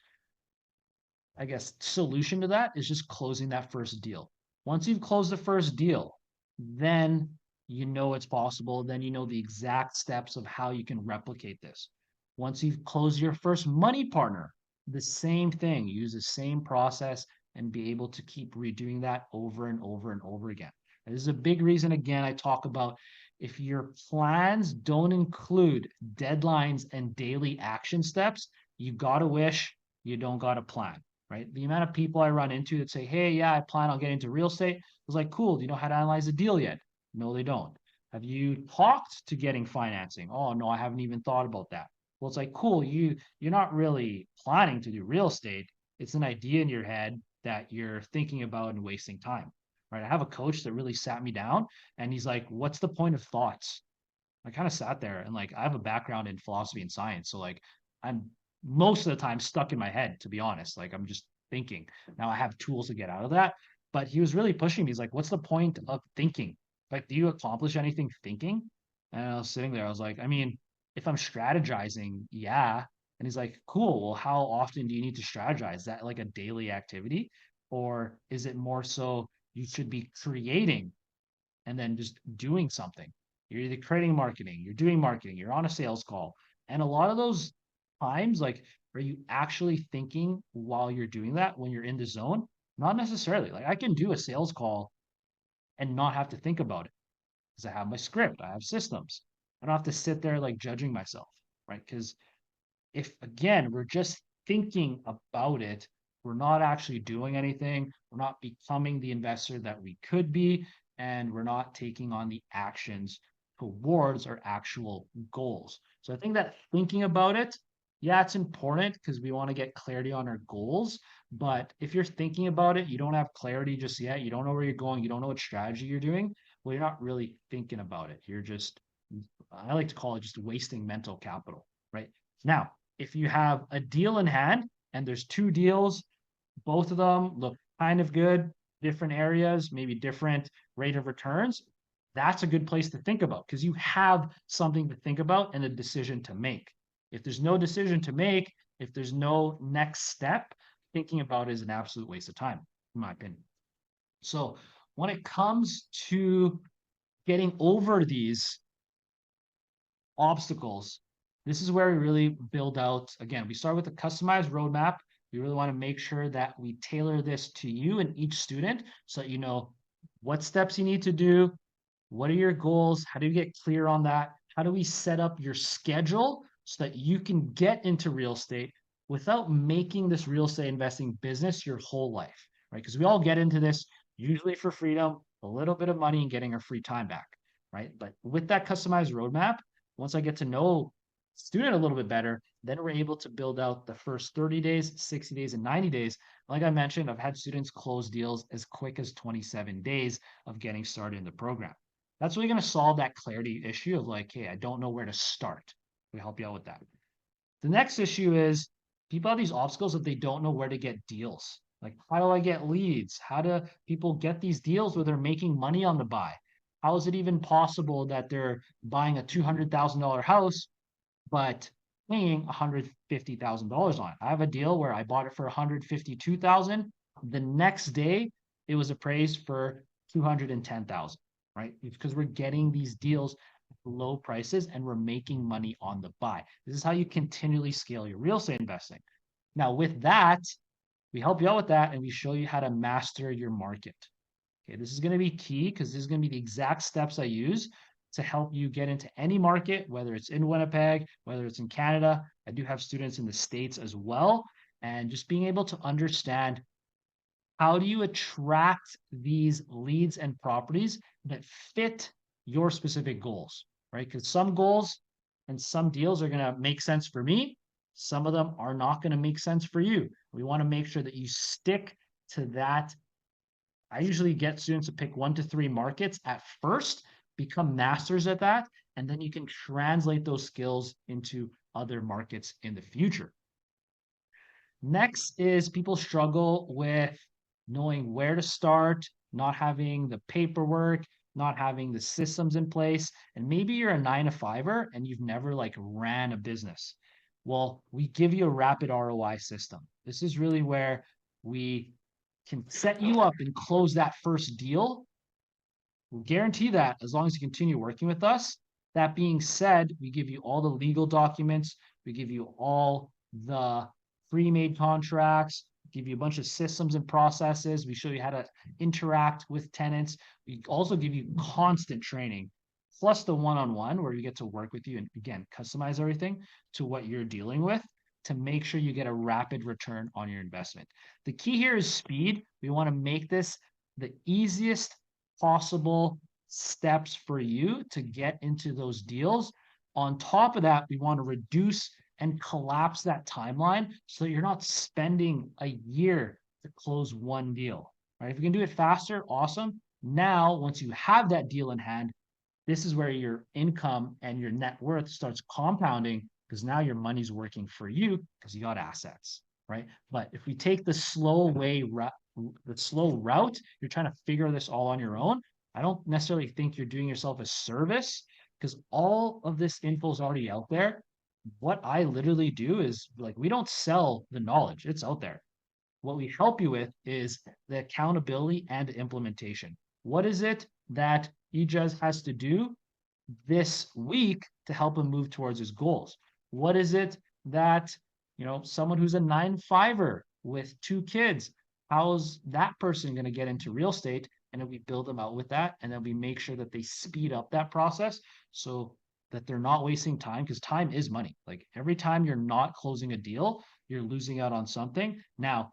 I guess, solution to that is just closing that first deal. Once you've closed the first deal, then you know it's possible. Then you know the exact steps of how you can replicate this. Once you've closed your first money partner, the same thing. Use the same process and be able to keep redoing that over and over and over again. And this is a big reason, again, I talk about if your plans don't include deadlines and daily action steps, you got to wish you don't got a plan, right? The amount of people I run into that say, hey, yeah, I plan on getting into real estate. I was like, cool. Do you know how to analyze a deal yet? No, they don't. Have you talked to getting financing? Oh, no, I haven't even thought about that. Well, it's like, cool. You're not really planning to do real estate. It's an idea in your head that you're thinking about and wasting time, right? I have a coach that really sat me down and he's like, what's the point of thoughts? I kind of sat there and like I have a background in philosophy and science. So like I'm most of the time stuck in my head, to be honest. Like I'm just thinking. Now I have tools to get out of that. But he was really pushing me. He's like, what's the point of thinking? Like, do you accomplish anything thinking? And I was sitting there, I was like, I mean, if I'm strategizing, yeah. And he's like, cool. Well, how often do you need to strategize? Is that like a daily activity? Or is it more so you should be creating and then just doing something? You're either creating marketing, you're doing marketing, you're on a sales call. And a lot of those times, like, are you actually thinking while you're doing that when you're in the zone? Not necessarily. Like, I can do a sales call and not have to think about it because I have my script, I have systems. I don't have to sit there like judging myself, right? Because if again we're just thinking about it, we're not actually doing anything, we're not becoming the investor that we could be, and we're not taking on the actions towards our actual goals. So I think that thinking about it, yeah, it's important because we want to get clarity on our goals. But if you're thinking about it, you don't have clarity just yet, you don't know where you're going, you don't know what strategy you're doing, well, you're not really thinking about it. You're just, I like to call it just wasting mental capital, right? Now, if you have a deal in hand and there's two deals, both of them look kind of good, different areas, maybe different rate of returns, that's a good place to think about because you have something to think about and a decision to make. If there's no decision to make, if there's no next step, thinking about it is an absolute waste of time, in my opinion. So when it comes to getting over these obstacles, this is where we really build out. Again, we start with a customized roadmap. We really want to make sure that we tailor this to you and each student so that you know what steps you need to do, what are your goals, how do you get clear on that, how do we set up your schedule so that you can get into real estate without making this real estate investing business your whole life, right? Because we all get into this usually for freedom, a little bit of money, and getting our free time back, right? But with that customized roadmap, once I get to know student a little bit better, then we're able to build out the first 30 days, 60 days, and 90 days. Like I mentioned, I've had students close deals as quick as 27 days of getting started in the program. That's really going to solve that clarity issue of like, hey, I don't know where to start. We help you out with that. The next issue is people have these obstacles that they don't know where to get deals. Like, how do I get leads? How do people get these deals where they're making money on the buy? How is it even possible that they're buying a $200,000 house but paying $150,000 on it? I have a deal where I bought it for $152,000. The next day, it was appraised for $210,000, right? Because we're getting these deals at low prices and we're making money on the buy. This is how you continually scale your real estate investing. Now, with that, we help you out with that and we show you how to master your market. Okay, this is going to be key because this is going to be the exact steps I use to help you get into any market, whether it's in Winnipeg, whether it's in Canada. I do have students in the States as well. And just being able to understand how do you attract these leads and properties that fit your specific goals, right? Because some goals and some deals are going to make sense for me. Some of them are not going to make sense for you. We want to make sure that you stick to that I usually get students to pick 1 to 3 markets at first, become masters at that, and then you can translate those skills into other markets in the future. Next is people struggle with knowing where to start, not having the paperwork, not having the systems in place, and maybe you're a 9 to 5er and you've never like ran a business. Well, we give you a rapid ROI system. This is really where we can set you up and close that first deal. We'll guarantee that as long as you continue working with us. That being said, we give you all the legal documents, we give you all the pre-made contracts, give you a bunch of systems and processes. We show you how to interact with tenants. We also give you constant training, plus the one-on-one where we get to work with you and again, customize everything to what you're dealing with to make sure you get a rapid return on your investment. The key here is speed. We want to make this the easiest possible steps for you to get into those deals. On top of that, we want to reduce and collapse that timeline so you're not spending a year to close one deal, right? If you can do it faster, awesome. Now, once you have that deal in hand, this is where your income and your net worth starts compounding because now your money's working for you because you got assets, right? But if we take the slow route, you're trying to figure this all on your own. I don't necessarily think you're doing yourself a service because all of this info is already out there. What I literally do is like, we don't sell the knowledge, it's out there. What we help you with is the accountability and implementation. What is it that Ijaz has to do this week to help him move towards his goals? What is it that, someone who's a 9 to 5er with 2 kids, how's that person going to get into real estate? And then we build them out with that. And then we make sure that they speed up that process so that they're not wasting time because time is money. Like every time you're not closing a deal, you're losing out on something. Now,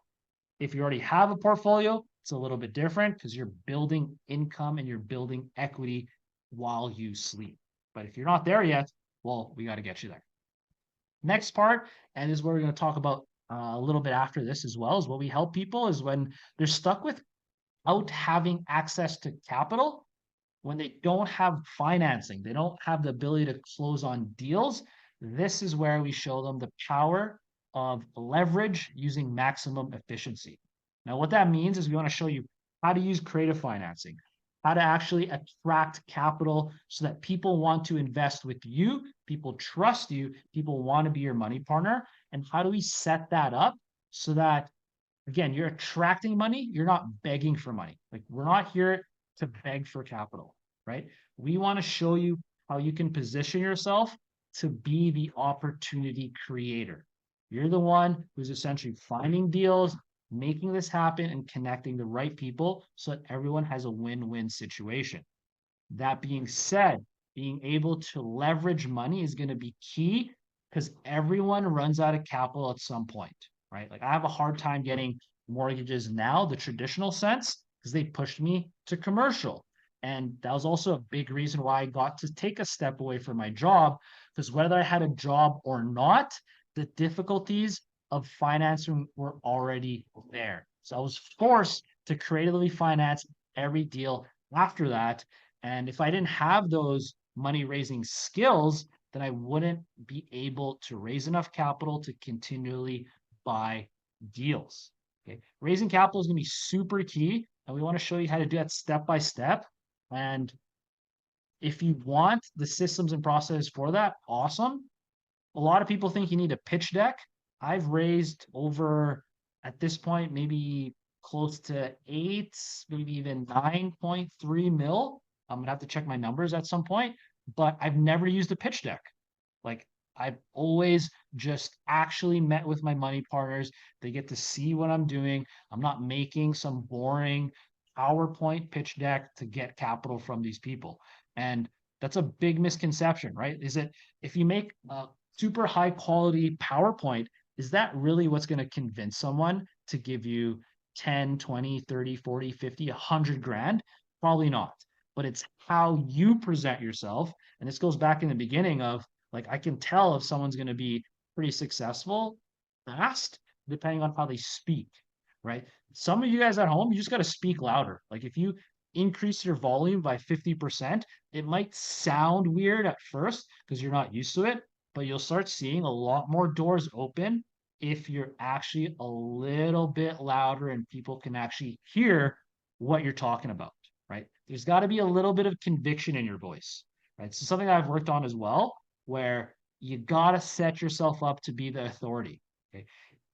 if you already have a portfolio, it's a little bit different because you're building income and you're building equity while you sleep. But if you're not there yet, well, we got to get you there. Next part, and this is where we're going to talk about a little bit after this as well, is what we help people is when they're stuck without having access to capital, when they don't have financing, they don't have the ability to close on deals. This is where we show them the power of leverage using maximum efficiency. Now, what that means is we want to show you how to use creative financing, how to actually attract capital so that people want to invest with you, people trust you, people want to be your money partner. And how do we set that up so that, again, you're attracting money, you're not begging for money. Like we're not here to beg for capital, right? We want to show you how you can position yourself to be the opportunity creator. You're the one who's essentially finding deals, making this happen, and connecting the right people so that everyone has a win-win situation. That being said, being able to leverage money is going to be key because everyone runs out of capital at some point, right? Like I have a hard time getting mortgages now, the traditional sense, because they pushed me to commercial. And that was also a big reason why I got to take a step away from my job, because whether I had a job or not, the difficulties of financing were already there. So I was forced to creatively finance every deal after that. And if I didn't have those money raising skills, then I wouldn't be able to raise enough capital to continually buy deals. Okay. Raising capital is going to be super key. And we want to show you how to do that step by step. And if you want the systems and processes for that, awesome. A lot of people think you need a pitch deck. I've raised over, at this point, maybe close to 8, maybe even 9.3 mil. I'm gonna have to check my numbers at some point, but I've never used a pitch deck. Like I've always just actually met with my money partners. They get to see what I'm doing. I'm not making some boring PowerPoint pitch deck to get capital from these people. And that's a big misconception, right? Is it if you make a super high quality PowerPoint, is that really what's going to convince someone to give you 10, 20, 30, 40, 50, 100 grand? Probably not. But it's how you present yourself. And this goes back in the beginning of like, I can tell if someone's going to be pretty successful fast, depending on how they speak, right? Some of you guys at home, you just got to speak louder. Like if you increase your volume by 50%, it might sound weird at first because you're not used to it, but you'll start seeing a lot more doors open if you're actually a little bit louder and people can actually hear what you're talking about, right? There's got to be a little bit of conviction in your voice, right? So something that I've worked on as well, where you got to set yourself up to be the authority. Okay.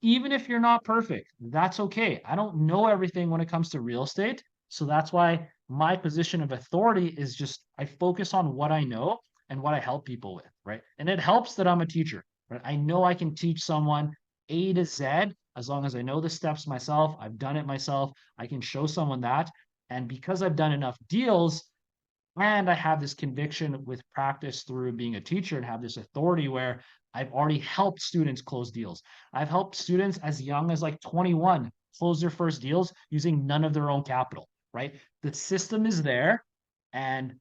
Even if you're not perfect, that's okay. I don't know everything when it comes to real estate. So that's why my position of authority is just I focus on what I know and what I help people with, right? And it helps that I'm a teacher, right? I know I can teach someone A to Z as long as I know the steps myself. I've done it myself. I can show someone that. And because I've done enough deals, and I have this conviction with practice through being a teacher and have this authority where I've already helped students close deals. I've helped students as young as like 21 close their first deals using none of their own capital, right? The system is there, and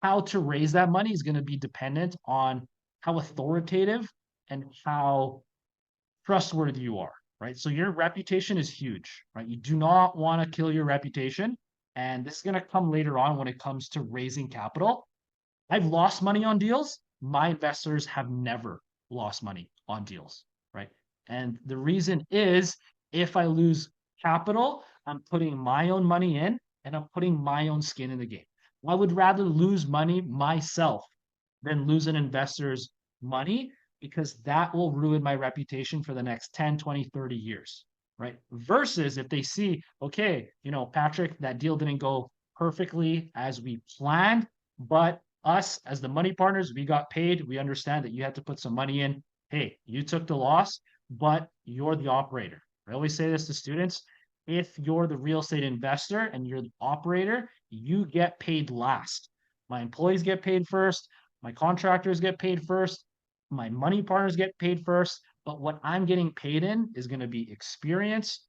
how to raise that money is going to be dependent on how authoritative and how trustworthy you are, right? So your reputation is huge, right? You do not want to kill your reputation. And this is going to come later on when it comes to raising capital. I've lost money on deals. My investors have never lost money on deals, right? And the reason is if I lose capital, I'm putting my own money in and I'm putting my own skin in the game. I would rather lose money myself than lose an investor's money because that will ruin my reputation for the next 10, 20, 30 years, right? Versus if they see, okay, Patrick, that deal didn't go perfectly as we planned, but us as the money partners, we got paid. We understand that you had to put some money in. Hey, you took the loss, but you're the operator. I always say this to students. If you're the real estate investor and you're the operator, you get paid last. My employees get paid first. My contractors get paid first. My money partners get paid first. But what I'm getting paid in is going to be experience,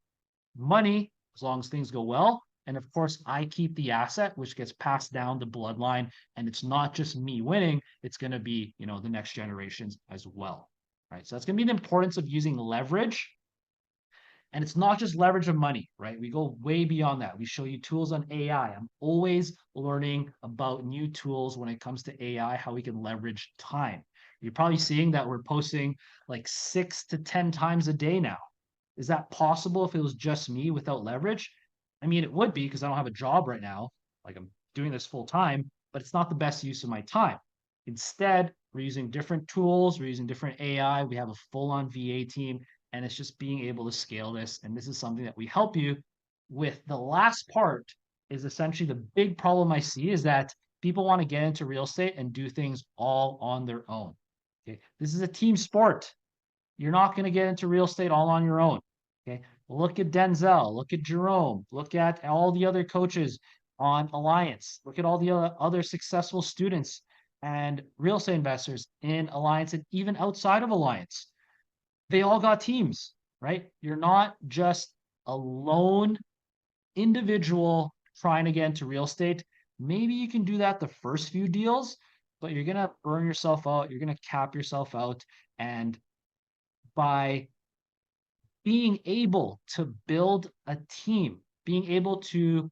money, as long as things go well. And of course, I keep the asset, which gets passed down the bloodline. And it's not just me winning, it's going to be, the next generations as well. Right. So that's going to be the importance of using leverage. And it's not just leverage of money, right? We go way beyond that. We show you tools on AI. I'm always learning about new tools when it comes to AI, how we can leverage time. You're probably seeing that we're posting like 6 to 10 times a day now. Is that possible if it was just me without leverage? I mean, it would be because I don't have a job right now. Like I'm doing this full time, but it's not the best use of my time. Instead, we're using different tools, we're using different AI. We have a full on VA team, and it's just being able to scale this. And this is something that we help you with. The last part is essentially the big problem I see is that people want to get into real estate and do things all on their own. Okay. This is a team sport. You're not going to get into real estate all on your own. Okay. Look at Denzel, look at Jerome, look at all the other coaches on Alliance, look at all the other successful students and real estate investors in Alliance and even outside of Alliance. They all got teams, right? You're not just a lone individual trying to get into real estate. Maybe you can do that the first few deals, but you're going to burn yourself out. You're going to cap yourself out. And by being able to build a team, being able to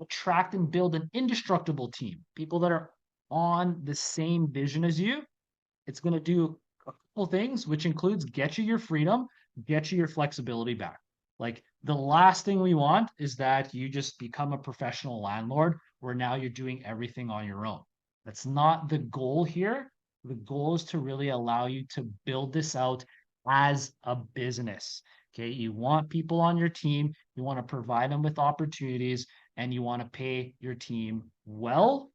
attract and build an indestructible team, people that are on the same vision as you, it's going to do a couple things, which includes get you your freedom, get you your flexibility back. Like the last thing we want is that you just become a professional landlord where now you're doing everything on your own. That's not the goal here. The goal is to really allow you to build this out as a business. Okay. You want people on your team, you want to provide them with opportunities, and you want to pay your team well.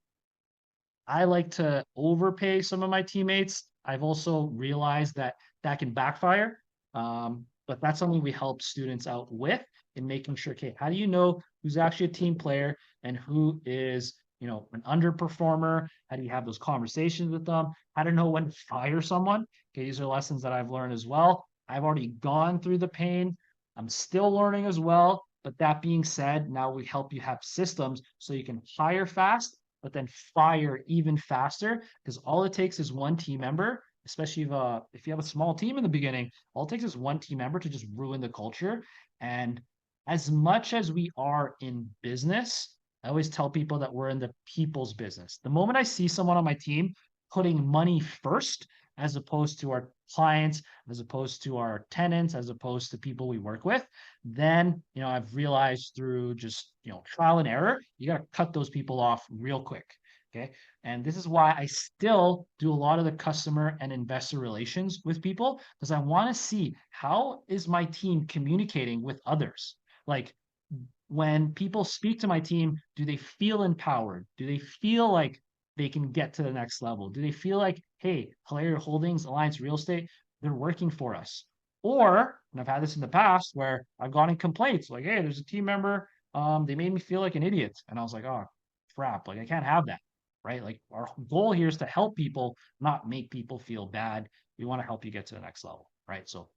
I like to overpay some of my teammates. I've also realized that that can backfire. But that's something we help students out with in making sure, okay, how do you know who's actually a team player and who is, an underperformer? How do you have those conversations with them? How to know when to fire someone? Okay, these are lessons that I've learned as well. I've already gone through the pain. I'm still learning as well. But that being said, now we help you have systems so you can hire fast but then fire even faster because all it takes is one team member, especially if you have a small team in the beginning, all it takes is one team member to just ruin the culture. And as much as we are in business, I always tell people that we're in the people's business. The moment I see someone on my team putting money first, as opposed to our clients, as opposed to our tenants, as opposed to people we work with, then, I've realized through just, trial and error, you got to cut those people off real quick. Okay. And this is why I still do a lot of the customer and investor relations with people, because I want to see how is my team communicating with others. Like, when people speak to my team, do they feel empowered? Do they feel like they can get to the next level? Do they feel like, hey, Hilaria Holdings, Alliance Real Estate, they're working for us? Or, and I've had this in the past where I've gotten complaints like, hey, there's a team member, they made me feel like an idiot. And I was like, oh, crap, like I can't have that, right? Like our goal here is to help people, not make people feel bad. We want to help you get to the next level, right? So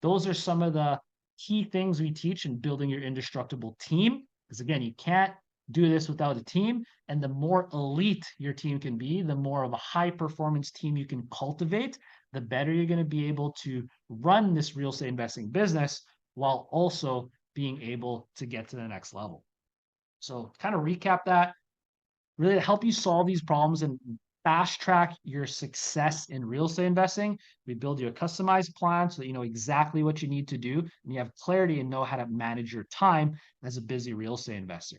those are some of the key things we teach in building your indestructible team. Because again, you can't do this without a team. And the more elite your team can be, the more of a high performance team you can cultivate, the better you're going to be able to run this real estate investing business while also being able to get to the next level. So, kind of recap that, really to help you solve these problems and fast track your success in real estate investing. We build you a customized plan so that you know exactly what you need to do and you have clarity and know how to manage your time as a busy real estate investor.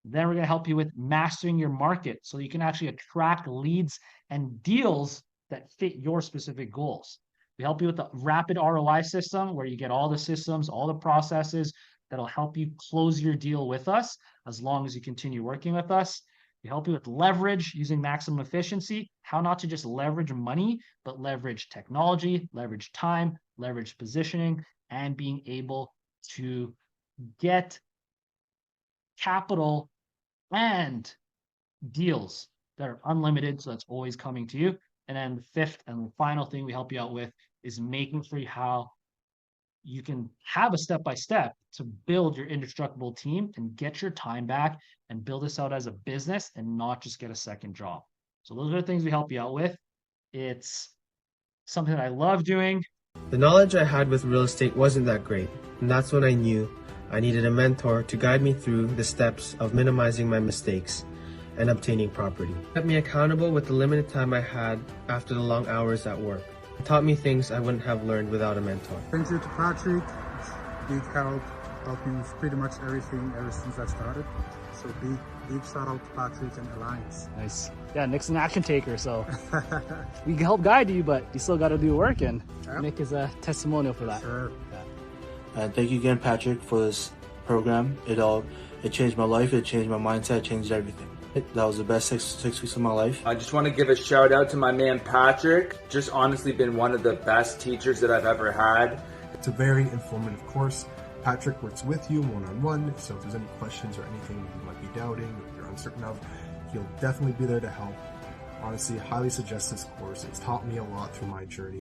Then we're going to help you with mastering your market so you can actually attract leads and deals that fit your specific goals. We help you with the rapid ROI system where you get all the systems, all the processes that'll help you close your deal with us as long as you continue working with us. We help you with leverage using maximum efficiency, how not to just leverage money, but leverage technology, leverage time, leverage positioning, and being able to get capital and deals that are unlimited. So that's always coming to you. And then the fifth and final thing we help you out with is making sure how you can have a step-by-step to build your indestructible team and get your time back and build this out as a business and not just get a second job. So those are the things we help you out with. It's something that I love doing. The knowledge I had with real estate wasn't that great, and that's when I knew I needed a mentor to guide me through the steps of minimizing my mistakes and obtaining property. It kept me accountable with the limited time I had after the long hours at work. It taught me things I wouldn't have learned without a mentor. Thank you to Patrick. Big help me with pretty much everything ever since I started. So big shout out to Patrick and Alliance. Nice. Yeah, Nick's an action taker, so we can help guide you, but you still got to do work, and Nick is a testimonial for that. Sure. Yeah. Thank you again, Patrick, for this program. It changed my life. It changed my mindset. It changed everything. That was the best six weeks of my life. I just want to give a shout out to my man Patrick. Just honestly been one of the best teachers that I've ever had. It's a very informative course. Patrick works with you one-on-one, so if there's any questions or anything you might be doubting or you're uncertain of, he'll definitely be there to help. Honestly, highly suggest this course. It's taught me a lot through my journey.